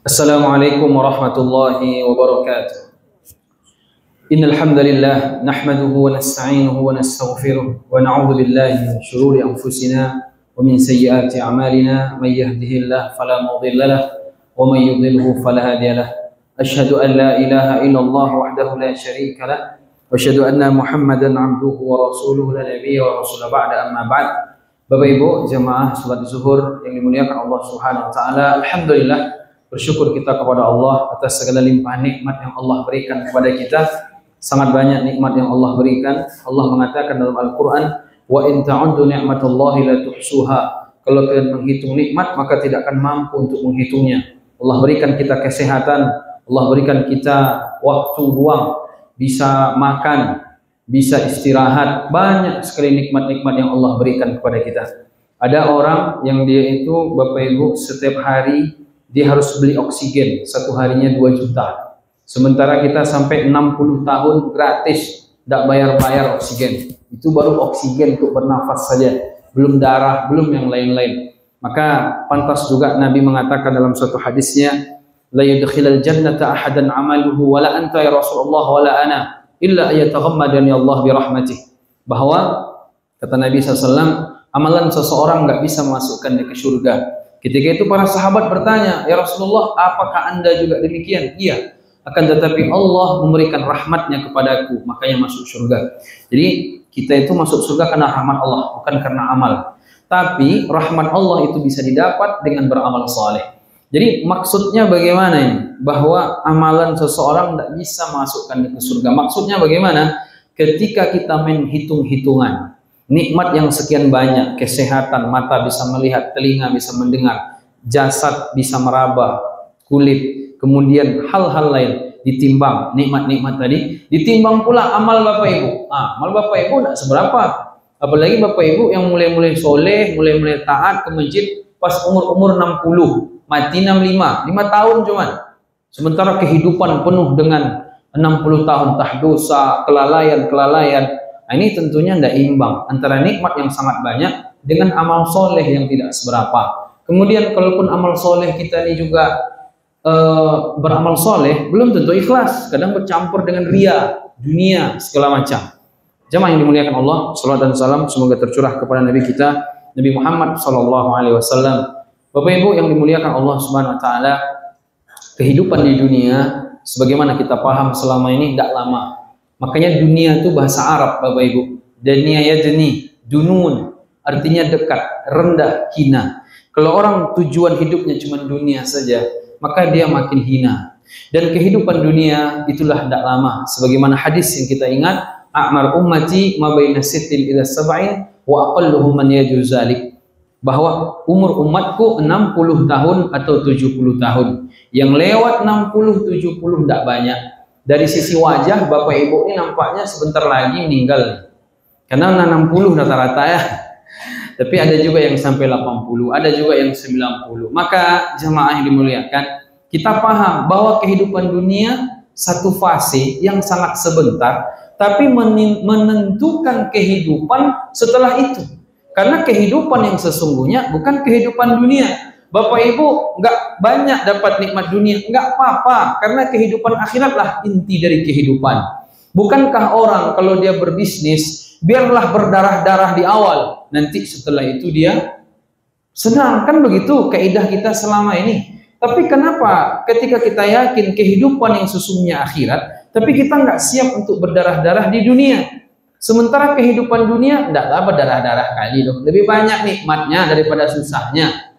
Assalamualaikum warahmatullahi wabarakatuh. Innal hamdalillah nahmaduhu wa nasta'inuhu wa nastaghfiruh wa na'udzu billahi min shururi anfusina wa min sayyiati a'malina may yahdihillahu fala mudilla lahu wa may yudlilhu fala hadiya lahu. Asyhadu an la ilaha illallah wahdahu la syarika lahu wa asyhadu anna Muhammadan 'abduhu wa rasuluhu la nabiyya wa rasula ba'da amma ba'd. Bapak Ibu jamaah salat zuhur yang dimuliakan Allah Subhanahu wa taala, alhamdulillah bersyukur kita kepada Allah atas segala limpahan nikmat yang Allah berikan kepada kita. Sangat banyak nikmat yang Allah berikan. Allah mengatakan dalam Al-Quran, wa in ta'uddu ni'matallahi la tuhsuha. Kalau kalian menghitung nikmat maka tidak akan mampu untuk menghitungnya. Allah berikan kita kesehatan, Allah berikan kita waktu luang, bisa makan, bisa istirahat. Banyak sekali nikmat-nikmat yang Allah berikan kepada kita. Ada orang yang dia itu Bapak Ibu setiap hari dia harus beli oksigen, satu harinya 2 juta. Sementara kita sampai 60 tahun gratis, tidak bayar-bayar oksigen. Itu baru oksigen untuk bernafas saja, belum darah, belum yang lain-lain. Maka pantas juga Nabi mengatakan dalam suatu hadisnya, la yudkhilal jannata ahadan amaluhu wala anta ya Rasulullah wala ana illa ayataghammadani Allah birahmatih. Bahwa kata Nabi SAW, amalan seseorang nggak bisa memasukkan dia ke surga. Ketika itu para sahabat bertanya, ya Rasulullah, apakah anda juga demikian? Iya, akan tetapi Allah memberikan rahmatnya kepadaku, makanya masuk surga. Jadi kita itu masuk surga karena rahmat Allah, bukan karena amal. Tapi rahmat Allah itu bisa didapat dengan beramal saleh. Jadi maksudnya bagaimana ini? Bahwa amalan seseorang tidak bisa masukkan ke surga. Maksudnya bagaimana? Ketika kita main hitung-hitungan, nikmat yang sekian banyak, kesehatan, mata bisa melihat, telinga bisa mendengar, jasad bisa meraba, kulit, kemudian hal-hal lain ditimbang, nikmat-nikmat tadi, ditimbang pula amal Bapak Ibu. Amal Bapak Ibu tidak seberapa. Apalagi Bapak Ibu yang mulai-mulai soleh, mulai-mulai taat ke masjid pas umur-umur 60, mati 65, 5 tahun cuman. Sementara kehidupan penuh dengan 60 tahun tah dosa, kelalaian. Nah, ini tentunya tidak imbang antara nikmat yang sangat banyak dengan amal soleh yang tidak seberapa. Kemudian kalaupun amal soleh kita ini juga beramal soleh, belum tentu ikhlas. Kadang bercampur dengan ria, dunia, segala macam. Jamaah yang dimuliakan Allah, salawat dan salam semoga tercurah kepada Nabi kita, Nabi Muhammad SAW. Bapak Ibu yang dimuliakan Allah Subhanahu Wa Taala, kehidupan di dunia sebagaimana kita paham selama ini tidak lama. Makanya dunia itu bahasa Arab Bapak Ibu. Dunia ya jeni, dunun, artinya dekat, rendah, hina. Kalau orang tujuan hidupnya cuma dunia saja, maka dia makin hina. Dan kehidupan dunia itulah tidak lama. Sebagaimana hadis yang kita ingat, a'mar ummati ma baina sittin ila sab'in wa aqalluhum man yajuzalik. Bahwa umur umatku 60 tahun atau 70 tahun. Yang lewat 60-70 tidak banyak. Dari sisi wajah Bapak Ibu ini nampaknya sebentar lagi meninggal. Karena 60 rata-rata ya. Tapi ada juga yang sampai 80, ada juga yang 90. Maka jemaah yang dimuliakan, kita paham bahwa kehidupan dunia satu fase yang sangat sebentar, tapi menentukan kehidupan setelah itu. Karena kehidupan yang sesungguhnya bukan kehidupan dunia. Bapak Ibu nggak banyak dapat nikmat dunia, nggak apa-apa, karena kehidupan akhiratlah inti dari kehidupan. Bukankah orang kalau dia berbisnis, biarlah berdarah-darah di awal, nanti setelah itu dia senang, kan begitu kaidah kita selama ini. Tapi kenapa ketika kita yakin kehidupan yang sesungguhnya akhirat, tapi kita nggak siap untuk berdarah-darah di dunia? Sementara kehidupan dunia tidaklah berdarah-darah kali loh, lebih banyak nikmatnya daripada susahnya.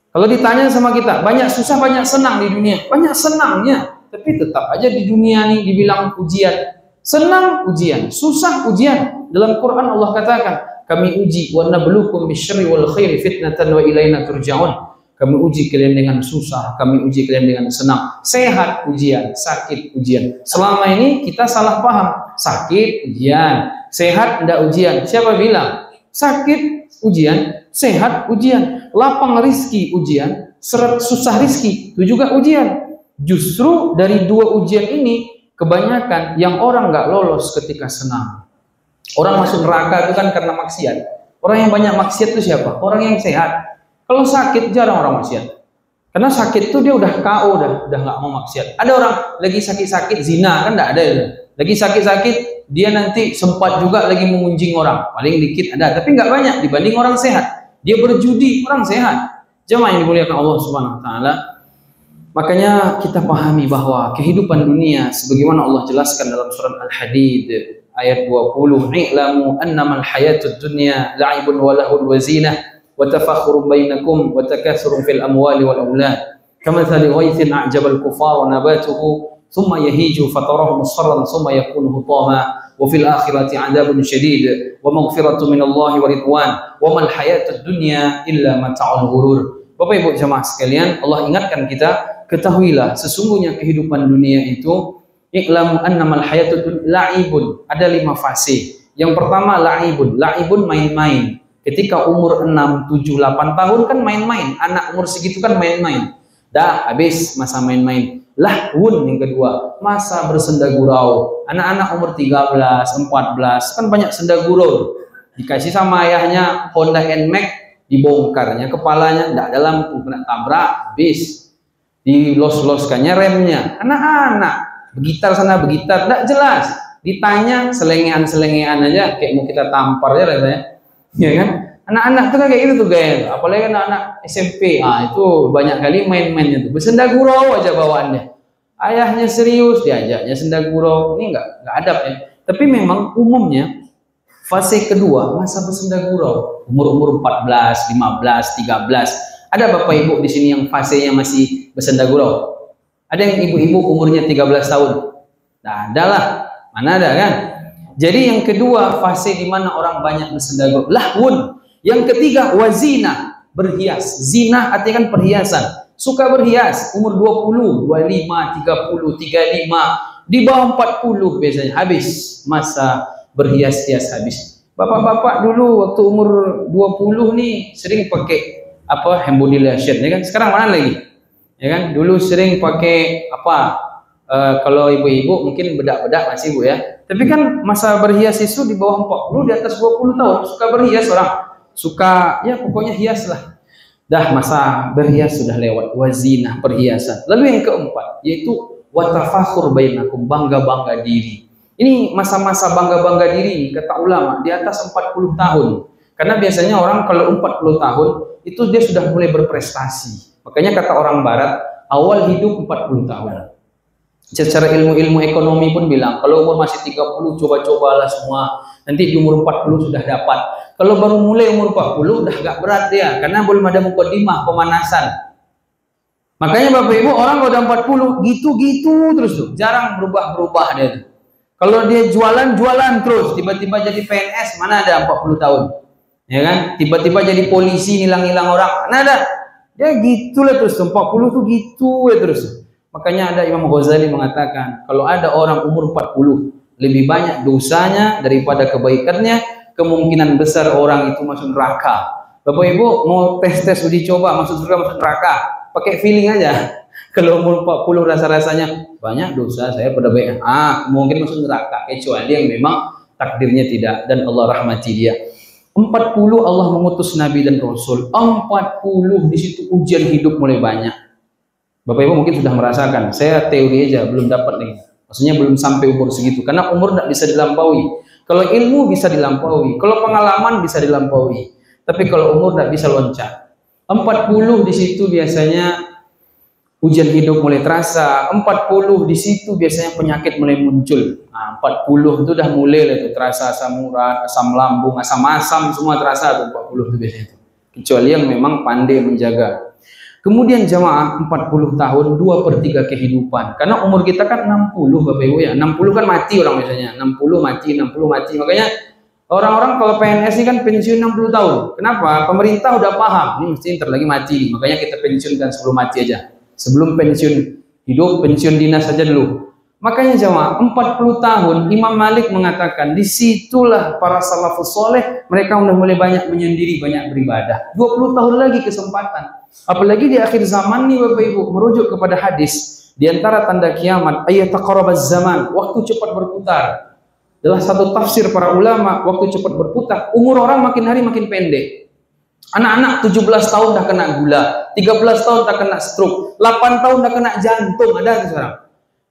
Kalau ditanya sama kita, banyak susah, banyak senang di dunia. Banyak senangnya, tapi tetap aja di dunia nih dibilang ujian. Senang ujian, susah ujian. Dalam Quran Allah katakan, kami uji wa nabluukum bisyarri wal khairi fitnatan wa ilaina turja'un. Kami uji kalian dengan susah, kami uji kalian dengan senang. Sehat ujian, sakit ujian. Selama ini kita salah paham. Sakit ujian, sehat tidak ujian. Siapa bilang? Sakit ujian, sehat ujian. Lapang rizki ujian, seret susah rizki itu juga ujian. Justru dari dua ujian ini kebanyakan yang orang nggak lolos ketika senang. Orang masuk neraka itu kan karena maksiat. Orang yang banyak maksiat itu siapa? Orang yang sehat. Kalau sakit jarang orang maksiat. Karena sakit tuh dia udah KO, udah nggak mau maksiat. Ada orang lagi sakit-sakit zina kan nggak ada ya. Lagi sakit-sakit dia nanti sempat juga lagi mengunjing orang, paling dikit ada, tapi nggak banyak dibanding orang sehat. Dia berjudi, orang sehat. Jemaah yang dimuliakan Allah Subhanahu Wa Taala. Makanya kita pahami bahwa kehidupan dunia sebagaimana Allah jelaskan dalam surat Al-Hadid ayat 20, "I'lamu annamal hayatud dunya la'ibun wa lahun wa zinah wa tafakhurun bainakum wa takathurun fil amwali wal aulad kamathali ghaythin a'jabal kufar wa nabatuhu thumma yahiju fatarahu musfarran thumma yakunu hutama wa fil akhirati 'adzabun syadid wa maghfiratun minallahi wa ridwan wa mal hayatud dunya illa mata'ul ghurur." Bapak Ibu jemaah sekalian, Allah ingatkan kita, ketahuilah sesungguhnya kehidupan dunia itu, i'lamu annamal hayatud la'ibun, ada 5 fase. Yang pertama la'ibun, la'ibun main-main. Ketika umur 6, 7, 8 tahun kan main-main, anak umur segitu kan main-main. Dah habis masa main-main. Lahwun yang kedua, masa bersenda gurau. Anak-anak umur 13, 14 kan banyak senda gurau. Dikasih sama ayahnya Honda NMAX, dibongkarnya kepalanya, tidak ada lampu, kena tabrak, habis. Dilos-loskannya remnya. Anak-anak begitar sana begitar, tidak jelas. Ditanya selengean-selengean aja, kayak mau kita tampar ya rasanya, ya kan? Anak-anak tuh kayak gitu tuh guys, apalagi anak-anak SMP, itu banyak kali main-mainnya tuh, bersenda gurau aja bawaannya. Ayahnya serius, diajaknya senda gurau, ini nggak adab ya. Tapi memang umumnya fase kedua masa bersenda gurau, umur 14, 15, 13. Ada Bapak Ibu di sini yang fasenya masih bersenda gurau? Ada yang ibu-ibu umurnya 13 tahun? Nah, adalah, mana ada kan? Jadi yang kedua fase di mana orang banyak bersenda gurau, lahwun. Yang ketiga wazina, berhias. Zina artinya kan perhiasan. Suka berhias, umur 20, 25, 30, 35, di bawah 40 biasanya habis masa berhias-hias habis. Bapak-bapak dulu waktu umur 20 nih sering pakai apa, hemodilation ya kan, sekarang mana lagi ya kan? Dulu sering pakai apa, kalau ibu-ibu mungkin bedak-bedak masih Bu ya, tapi kan masa berhias itu di bawah 40, di atas 20 tahun suka berhias, orang suka ya pokoknya hias lah. Dah masa berhias sudah lewat, wazinah perhiasan. Lalu yang keempat yaitu watafakhur bainakum, bangga-bangga diri. Ini masa-masa bangga-bangga diri kata ulama di atas 40 tahun. Karena biasanya orang kalau 40 tahun itu dia sudah mulai berprestasi. Makanya kata orang barat, awal hidup 40 tahun. Secara ilmu-ilmu ekonomi pun bilang, kalau umur masih 30 coba-cobalah semua. Nanti di umur 40 sudah dapat. Kalau baru mulai umur 40 udah agak berat dia, karena belum ada mukadimah, pemanasan. Makanya Bapak Ibu, orang kalau udah 40 gitu-gitu terus tuh, jarang berubah-berubah dia tuh. Kalau dia jualan terus, tiba-tiba jadi PNS, mana ada 40 tahun. Ya kan? Tiba-tiba jadi polisi, hilang-hilang orang, mana ada. Ya gitulah terus, 40 tuh gitu ya terus. Makanya ada Imam Ghazali mengatakan, kalau ada orang umur 40, lebih banyak dosanya daripada kebaikannya, kemungkinan besar orang itu masuk neraka. Bapak Ibu mau tes uji coba masuk surga masuk neraka, pakai feeling aja. Kalau umur 40 rasa-rasanya banyak dosa saya pada baik, mungkin masuk neraka, kecuali yang memang takdirnya tidak dan Allah rahmati dia. 40 Allah mengutus Nabi dan Rasul, 40 di situ ujian hidup mulai banyak. Bapak Ibu mungkin sudah merasakan, saya teori aja belum dapat nih, maksudnya belum sampai umur segitu, karena umur tidak bisa dilampaui. Kalau ilmu bisa dilampaui, kalau pengalaman bisa dilampaui, tapi kalau umur tidak bisa loncat. 40 di situ biasanya ujian hidup mulai terasa, 40 di situ biasanya penyakit mulai muncul. 40 itu udah mulai lah itu terasa asam urat, asam lambung, asam-asam semua terasa tuh 40 itu biasanya itu. Kecuali yang memang pandai menjaga. Kemudian jamaah 40 tahun 2/3 kehidupan. Karena umur kita kan 60 Bapak Ibu ya. 60 kan mati orang biasanya. 60 mati. Makanya orang-orang kalau PNS ini kan pensiun 60 tahun. Kenapa? Pemerintah udah paham. Ini mesti ntar lagi mati. Makanya kita pensiunkan sebelum mati aja. Sebelum pensiun hidup, pensiun dinas saja dulu. Makanya jamaah 40 tahun Imam Malik mengatakan disitulah para salafus soleh mereka udah mulai banyak menyendiri, banyak beribadah. 20 tahun lagi kesempatan. Apalagi di akhir zaman nih Bapak Ibu, merujuk kepada hadis di antara tanda kiamat ayataqarabaz zaman, waktu cepat berputar. Adalah satu tafsir para ulama, waktu cepat berputar, umur orang makin hari makin pendek. Anak-anak 17 tahun dah kena gula, 13 tahun dah kena stroke, 8 tahun dah kena jantung, ada sekarang.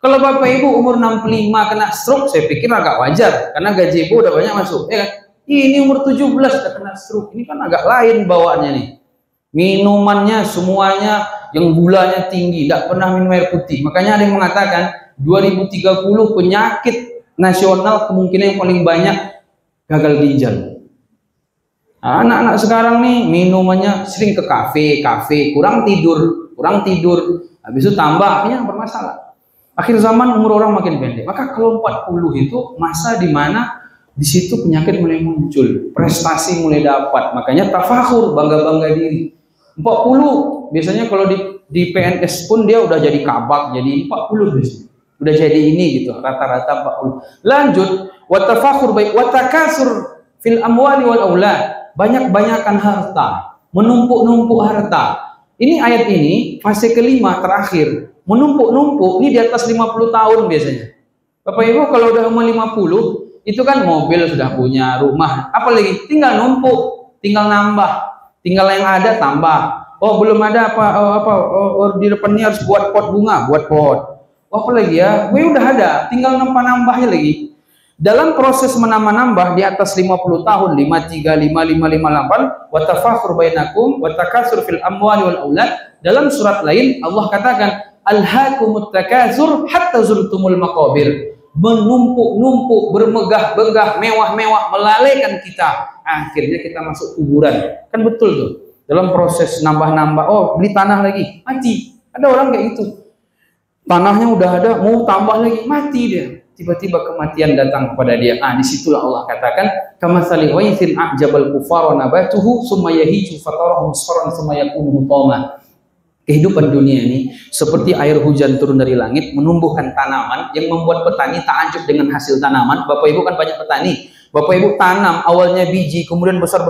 Kalau bapak ibu umur 65 kena stroke, saya pikir agak wajar, karena gaji ibu udah banyak masuk, ya kan? Ini umur 17 dah kena stroke, ini kan agak lain bawaannya nih. Minumannya semuanya yang gulanya tinggi, tidak pernah minum air putih. Makanya ada yang mengatakan 2030 penyakit nasional kemungkinan yang paling banyak gagal ginjal. Anak-anak sekarang nih minumannya sering ke kafe, kurang tidur, habis itu tambahnya bermasalah. Akhir zaman umur orang makin pendek. Maka kalau 40 itu masa di mana di situ penyakit mulai muncul, prestasi mulai dapat. Makanya tafakhur, bangga-bangga diri. 40 biasanya kalau di PNS pun dia udah jadi kabak, jadi 40 biasanya. Udah jadi ini gitu, rata-rata 40. Lanjut, wa tafakhur baik wa takasur fil amwali wal aulad. Banyak-banyakan harta, menumpuk-numpuk harta. Ini ayat ini fase kelima terakhir. Menumpuk-numpuk ini di atas 50 tahun biasanya. Bapak Ibu kalau udah umur 50 itu kan mobil sudah punya, rumah, apalagi tinggal numpuk, tinggal nambah, tinggal yang ada tambah. Oh belum ada di depannya harus buat pot bunga, buat pot. Oh apalagi ya, gue udah ada, tinggal nambah-nambahnya lagi. Dalam proses menambah-nambah di atas 50 tahun, 53, 55, 58, wa tafakhur bainakum wa takasur fil amwali wal aulad. Dalam surat lain Allah katakan alhaakumut takasur hatta zurtumul maqabir. Menumpuk-numpuk, bermegah-megah, mewah-mewah melalaikan kita. Akhirnya kita masuk kuburan. Kan betul tuh. Dalam proses nambah-nambah, oh beli tanah lagi, mati. Ada orang kayak gitu. Tanahnya udah ada, mau tambah lagi, mati dia. Tiba-tiba kematian datang kepada dia. Disitulah Allah katakan, kamatsali ghaisin a'jabal kuffara nabatuhu summa yahiju fatarahu musfarran summa yakunu hutama. Kehidupan dunia ini seperti air hujan turun dari langit menumbuhkan tanaman yang membuat petani takjub dengan hasil tanaman. Bapak Ibu kan banyak petani. Bapak Ibu tanam awalnya biji, kemudian besar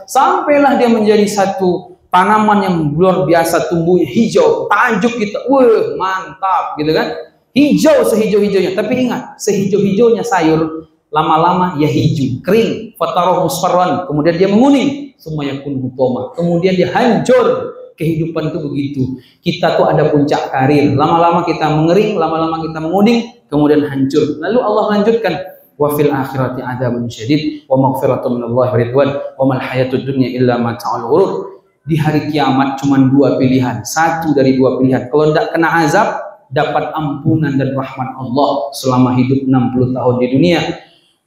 sampailah dia menjadi satu tanaman yang luar biasa tumbuhnya hijau, takjub kita. Wah, mantap gitu kan? Hijau sehijau-hijaunya, tapi ingat, sehijau-hijaunya sayur lama-lama ya hijau, kering, fataroh musfarran, kemudian dia menguning, semua yang pun hutoma, kemudian dia hancur. Kehidupan itu begitu. Kita tuh ada puncak karir, lama-lama kita mengering, lama-lama kita menguning, kemudian hancur. Lalu Allah lanjutkan, wa fil akhirati adzabun syadid wa maghfiratun minallahi wa ridwan wa mal hayatud dunya illa mata'ul ghurur. Di hari kiamat cuma dua pilihan, satu dari dua pilihan. Kalau tidak kena azab, dapat ampunan dan rahmat Allah selama hidup 60 tahun di dunia.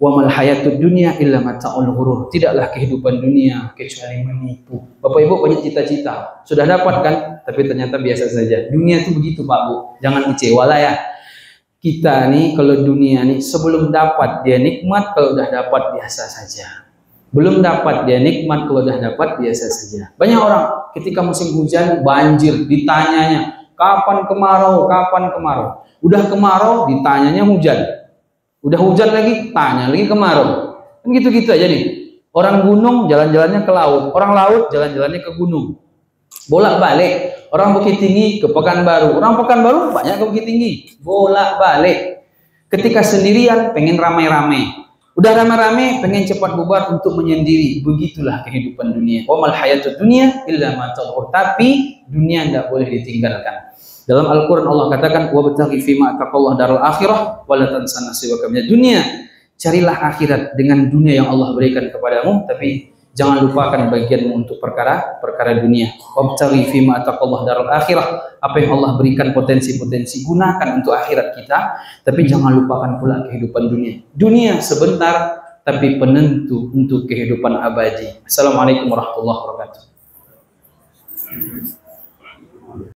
Wa mal hayatud dunya illa mata'ul ghurur. Tidaklah kehidupan dunia kecuali menipu. Bapak Ibu banyak cita-cita, sudah dapat kan? Tapi ternyata biasa saja. Dunia itu begitu Pak Bu. Jangan kecewa lah ya. Kita nih kalau dunia nih sebelum dapat dia nikmat, kalau udah dapat biasa saja. Belum dapat dia nikmat, kalau udah dapat biasa saja. Banyak orang ketika musim hujan banjir ditanyanya, kapan kemarau, kapan kemarau. Udah kemarau ditanyanya hujan. Udah hujan lagi, tanya lagi kemarau. Kan gitu-gitu aja nih. Orang gunung jalan-jalannya ke laut, orang laut jalan-jalannya ke gunung. Bolak-balik. Orang Bukit Tinggi ke Pekanbaru, orang Pekanbaru banyak ke Bukit Tinggi. Bolak-balik. Ketika sendirian pengen ramai-ramai. Udah ramai-ramai pengen cepat bubar untuk menyendiri. Begitulah kehidupan dunia. Wa mal hayatud dunya illa mata'ul ghurur. Tapi dunia tidak boleh ditinggalkan. Dalam Al-Quran Allah katakan wabtaghi fima ataqallahu darul akhirah wa la tansa nasibaka minad dunya. Carilah akhirat dengan dunia yang Allah berikan kepadamu, tapi jangan lupakan bagianmu untuk perkara dunia. Wabtaghi fima ataqallahu darul akhirah. Apa yang Allah berikan potensi-potensi gunakan untuk akhirat kita, tapi jangan lupakan pula kehidupan dunia. Dunia sebentar tapi penentu untuk kehidupan abadi. Assalamualaikum warahmatullahi wabarakatuh.